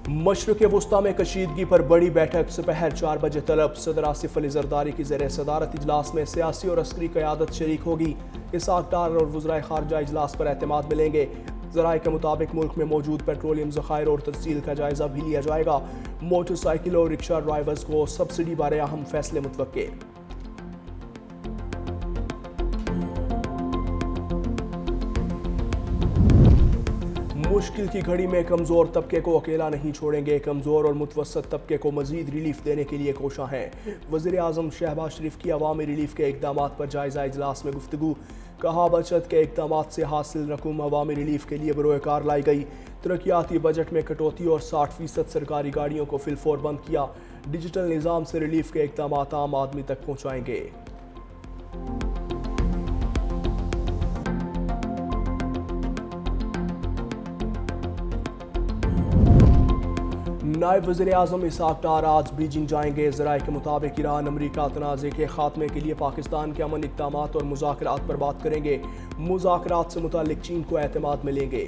मशरक़ वुस्ता में कशीदगी पर बड़ी बैठक दोपहर 4 बजे तलब। सदर आसिफ अली जरदारी की ज़ेर सदारत इजलास में सियासी और अस्करी क़यादत शरीक होगी। इसहाक डार और वज़राए ख़ारजा इजलास पर एतमाद मिलेंगे। ज़राए के मुताबिक मुल्क में मौजूद पेट्रोलियम ज़खायर और तस्सील का जायज़ा भी लिया जाएगा। मोटरसाइकिल और रिक्शा ड्राइवर्स को सब्सिडी बारे अहम फैसले मुतवक्के। मुश्किल की घड़ी में कमज़ोर तबके को अकेला नहीं छोड़ेंगे। कमज़ोर और मुतवसत तबके को मज़ीद रिलीफ देने के लिए कोशां हैं। वज़ीर आज़म शहबाज शरीफ की अवामी रिलीफ के इक़दामात पर जायज़ा इजलास में गुफ्तगू। कहा बचत के इक़दामात से हासिल रकूम अवामी रिलीफ के लिए बरोएकार लाई गई। तरक्याती बजट में कटौती और 60% सरकारी गाड़ियों को फिलफौर बंद किया। डिजिटल निज़ाम से रिलीफ के इक़दामात आम आदमी तक पहुँचाएंगे। नायब वज़ीर आज़म इसहाक डार आज बीजिंग जाएंगे। ज़राए के मुताबिक ईरान अमरीका तनाज़े के खात्मे के लिए पाकिस्तान के अमन इक़दामात और मुज़ाकरात पर बात करेंगे। मुज़ाकरात से मुताल्लिक़ चीन को एतमाद मिलेंगे।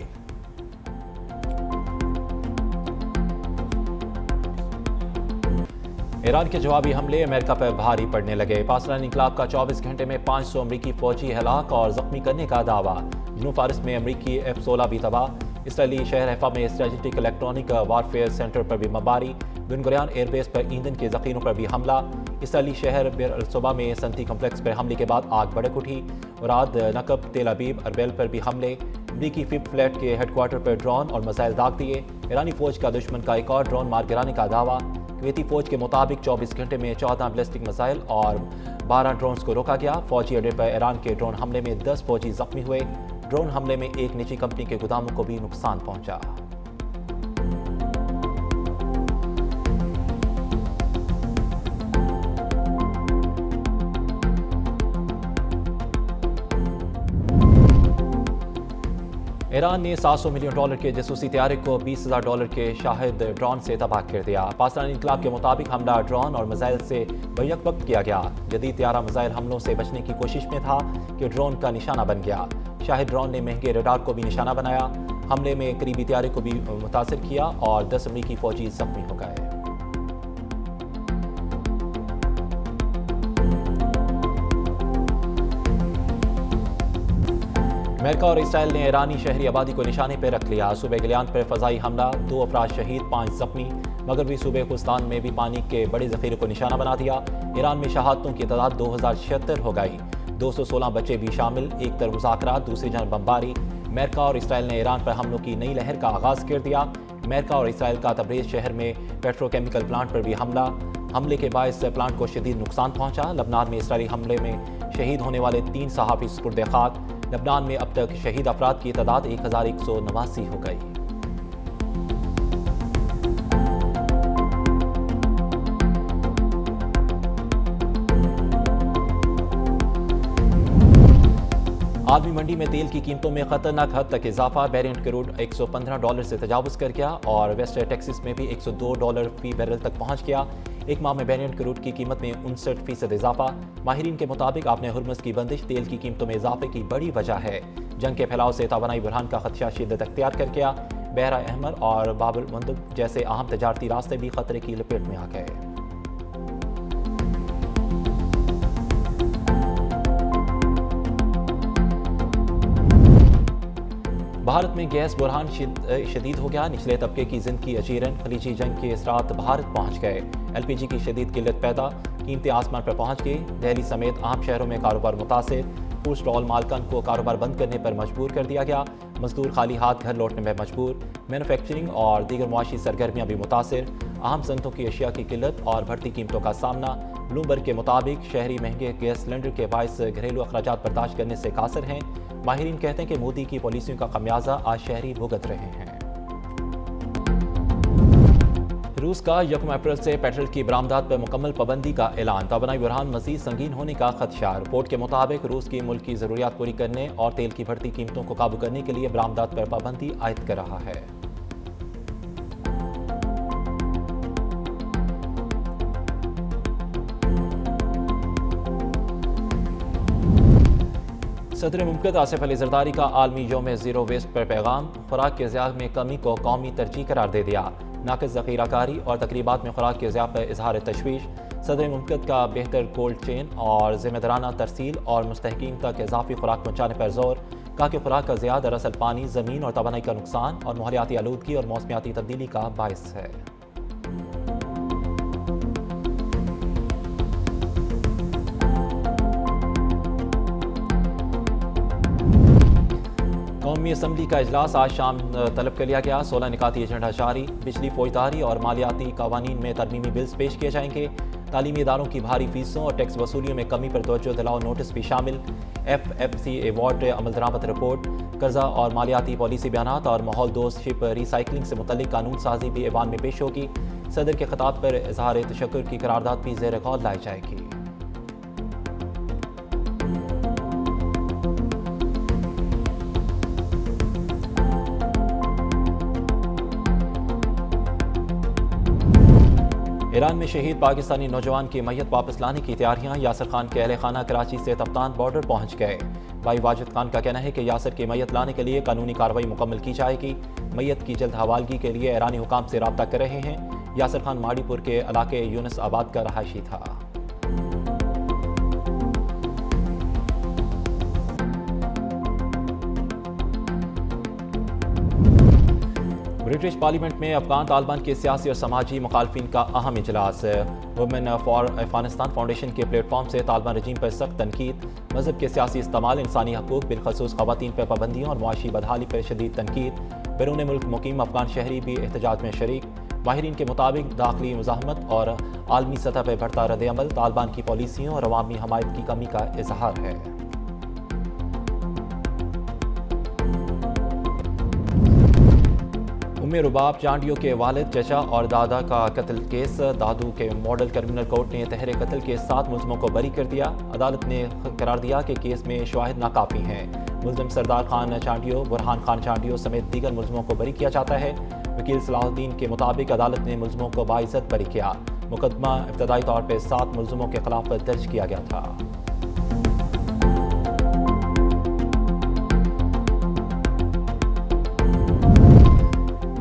ईरान के जवाबी हमले अमेरिका पर भारी पड़ने लगे। पाकिस्तानी इंक़लाब का 24 घंटे में 500 अमरीकी फ़ौजी हलाक और ज़ख्मी करने का दावा। जनूब फारिस में अमरीकी F-16 भी तबाह। इसराइली शहर हैफा में स्ट्रेटेजिक इलेक्ट्रॉनिक वारफेयर सेंटर पर भी बमबारी। बेन गुरियन एयरबेस पर ईंधन के ज़ख़ीरों पर भी हमला। इसराइली शहर बेरसुबा में सनती कम्प्लेक्स पर हमले के बाद आग भड़क उठी। रात नकब, तेल अबीब, अरबेल पर भी हमले। अमरीकी फिफ्थ फ्लैट के हेडक्वार्टर पर ड्रोन और मिसाइल दाग दिए। ईरानी फौज का दुश्मन का एक और ड्रोन मार गिराने का दावा। कुवैती फौज के मुताबिक 24 घंटे में 14 बैलिस्टिक मिसाइल और 12 ड्रोन्स को रोका गया। फौजी अड्डे पर ईरान के ड्रोन हमले में 10 फौजी जख्मी हुए। ड्रोन हमले में एक निजी कंपनी के गोदामों को भी नुकसान पहुंचा। ईरान ने $700 मिलियन के जासूसी तैयारे को $20,000 के शाहिद ड्रोन से तबाह कर दिया। पाकिस्तानी इंक़लाब के मुताबिक हमला ड्रोन और मिसाइल से बैक वक्त किया गया। जदीद तैयारा मिसाइल हमलों से बचने की कोशिश में था कि ड्रोन का निशाना बन गया। शाहिद ड्रोन ने महंगे रडार को भी निशाना बनाया। हमले में करीबी तैयारे को भी मुतासर किया और 10 अमरीकी फौजी जख्मी हो गए। अमेरिका और इसराइल ने ईरानी शहरी आबादी को निशाने पर रख लिया। सूबे गिलियान पर फजाई हमला, 2 अफराद शहीद, 5 जख्मी। मगरबी सूबे खुस्तान में भी पानी के बड़े जखीरे को निशाना बना दिया। ईरान में शहादतों की तादाद 2076 हो गई। 216 बच्चे भी शामिल। एक तरफ मुज़ाकरात, दूसरी जानब बमबारी। अमेरिका और इसराइल ने ईरान पर हमलों की नई लहर का आगाज़ कर दिया। अमेरिका और इसराइल का तब्रेज़ शहर में पेट्रोकेमिकल प्लांट पर भी हमले के बायस प्लांट को शदीद नुकसान पहुंचा। लबनान में इसराइली हमले में शहीद होने वाले 3 सहाफ़ी सुपुर्द खाक। लबनान में अब तक शहीद अफराद की तादाद 1189 हो गई। आलमी मंडी में तेल की कीमतों में खतरनाक हद तक इजाफा। बैरेंट क्रूड $115 से तजावुज़ कर गया और वेस्ट टेक्सास में भी $102 फी बैरल तक पहुंच गया। एक माह में बैरेंट क्रूड की कीमत में 59% इजाफा। माहिरीन के मुताबिक आपने हुर्मुज़ की बंदिश तेल की कीमतों में इजाफे की बड़ी वजह है। जंग के फैलाव से तवानाई बुरहान का खदशा शिद्दत अख्तियार कर गया। बहरा अहमर और बाब अल मंदब जैसे अहम तजारती रास्ते भी खतरे की लपेट में आ गए। भारत में गैस बुरहान शदीद हो गया। निचले तबके की जिंदगी अजीरन। खलीजी जंग के असरात भारत पहुंच गए। LPG की शदीद किल्लत पैदा। कीमतें आसमान पर पहुंच गई। दिल्ली समेत अहम शहरों में कारोबार मुतासिर। फूड स्टॉल मालकान को कारोबार बंद करने पर मजबूर कर दिया गया। मजदूर खाली हाथ घर लौटने में मजबूर। मैन्युफैक्चरिंग और दीगर मुआशी सरगर्मियाँ भी मुतासिर। अहम सनतों की अशिया की किल्लत और बढ़ती कीमतों का सामना। ब्लूमबर्ग के मुताबिक शहरी महंगे गैस सिलेंडर के बायस घरेलू अखराजात बर्दाश्त करने से कासर हैं। माहिरीन कहते हैं कि मोदी की पॉलिसियों का खमियाजा आज शहरी भुगत रहे हैं। रूस का 1 अप्रैल से पेट्रोल की बरामदात पर मुकम्मल पाबंदी का ऐलान। तवानाई बुरहान मजीद संगीन होने का खदशा। रिपोर्ट के मुताबिक रूस की मुल्क की ज़रूरियात पूरी करने और तेल की बढ़ती कीमतों को काबू करने के लिए बरामदात पर पाबंदी आयद कर रहा है। सदर मुमकिन आसिफ अली जरदारी का आलमी यौम ज़ीरो वेस्ट पर पैगाम, खुराक के ज़िया में कमी को कौमी तरजीह करार दे दिया। नाक़िस ज़ख़ीराकारी और तकरीबात में खुराक के ज़िया पर इजहार तशवीश। सदर मुमकिन का बेहतर कोल्ड चेन और ज़िम्मेदाराना तरसील और मुस्तहकीन तक इजाफी खुराक पहुँचाने पर जोर। कहा कि खुराक का ज़िया दरअसल पानी, ज़मीन और तवानाई का नुकसान और माहौलियाती आलूदगी और मौसमियाती तब्दीली का बायस है। कौमी असम्बली का इजलास आज शाम तलब कर लिया गया। 16 निकाती एजेंडा जारी। बिजली, फौजदारी और मालियाती कवानीन में तरमीमी बिल्स पेश किए जाएंगे। तालीमी इदारों की भारी फीसों और टैक्स वसूलियों में कमी पर तवज्जो दिलाओ नोटिस भी शामिल। FFC अवार्ड अमल दरामद रिपोर्ट, कर्जा और मालियाती पॉलिसी बयानात और माहौल दोस्त शिप रिसाइकलिंग से मुतल्लिक कानून साजी भी ऐवान में पेश होगी। सदर के खिताब पर इजहार तशक्कुर की करारदाद भी ज़ेर गौर लाई जाएगी। ईरान में शहीद पाकिस्तानी नौजवान की मैयत वापस लाने की तैयारियां। यासर खान के अहल खाना कराची से तफ्तान बॉर्डर पहुंच गए। भाई वाजिद खान का कहना है कि यासर की मैयत लाने के लिए कानूनी कार्रवाई मुकम्मल की जाएगी। मैयत की जल्द हवालगी के लिए ईरानी हुकाम से रब्ता कर रहे हैं। यासर खान माड़ीपुर के इलाके यूनुस आबाद का रहायशी था। ब्रिटिश पार्लियामेंट में अफगान तालिबान के सियासी और समाजी मुखालफिन का अहम इजलास। वुमेन फॉर अफगानिस्तान फाउंडेशन के प्लेटफॉर्म से तालिबान रजीम पर सख्त तनकीद। मजहब के सियासी इस्तेमाल, इंसानी हकूक, बिलखसूस खवातीन पर पाबंदियों और मुआशी बदहाली पर शदीद तनकीद। बैरून मुल्क मुकीम अफगान शहरी भी एहतजाज में शरीक। माहिरीन के मुताबिक दाखिली मुज़ाहमत और आलमी सतह पर बढ़ता रद्द-ए-अमल तालिबान की पॉलिसियों और अवामी हमायत की कमी का इजहार है। उम्मे रुबाब चांडियों के वालिद, चचा और दादा का कत्ल केस। दादू के मॉडल क्रिमिनल कोर्ट ने तहरे कत्ल के 7 मुलजमों को बरी कर दिया। अदालत ने करार दिया कि केस में शवाहिद नाकाफी हैं। मुलजिम सरदार खान चांडियो, बुरहान खान चांडियो समेत दीगर मुलजमों को बरी किया जाता है। वकील सलाहुद्दीन के मुताबिक अदालत ने मुलजमों को बाइज्जत बरी किया। मुकदमा इब्तदाई तौर पर 7 मुलजमों के खिलाफ दर्ज किया गया था।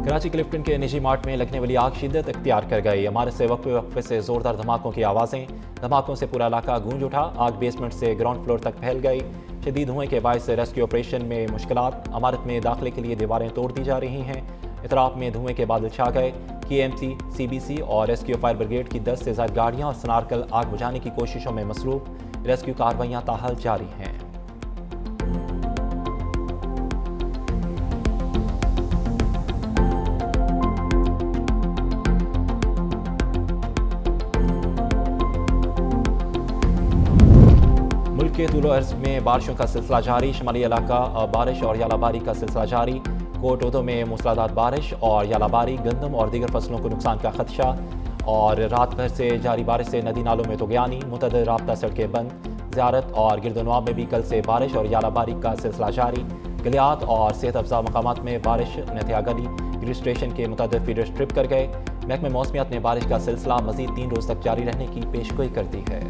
कराची क्लिफ्टन के निजी मार्ट में लगने वाली आग शिद्दत इख्तियार कर गई। इमारत से वक्फे वक्फे से जोरदार धमाकों की आवाज़ें। धमाकों से पूरा इलाका गूंज उठा। आग बेसमेंट से ग्राउंड फ्लोर तक फैल गई। शदीद धुएं के बायस रेस्क्यू ऑपरेशन में मुश्किलात। इमारत में दाखिले के लिए दीवारें तोड़ दी जा रही हैं। इतराफ में धुएं के बादल छा गए। KMC, CBC और रेस्क्यू फायर ब्रिगेड की 10 से ज़ायद गाड़ियाँ और स्नारकल आग बुझाने की कोशिशों में मसरूफ। रेस्क्यू कार्रवाइयाँ ताहाल जारी हैं। के तूलो अर्ज में बारिशों का सिलसिला जारी। शुमाली इलाका बारिश और यालाबारी का सिलसिला जारी। कोट उदो में मूसलाधार बारिश और यालाबारी, गंदम और दीगर फसलों को नुकसान का खदशा। और रात भर से जारी बारिश से नदी नालों में तुगयानी, मुतअद्दिद राब्ता सड़कें बंद। ज़ियारत और गिरदनवाब में भी कल से बारिश और यालाबारी का सिलसिला जारी। गलियात और सेहत अफजा मकामात में बारिश। नथिया गली ग्रिड स्टेशन के मुतअद्दिद फीडर्स ट्रिप कर गए। महकमे मौसमियात ने बारिश का सिलसिला मज़ीद 3 रोज़ तक जारी रहने की पेशगोई कर दी है।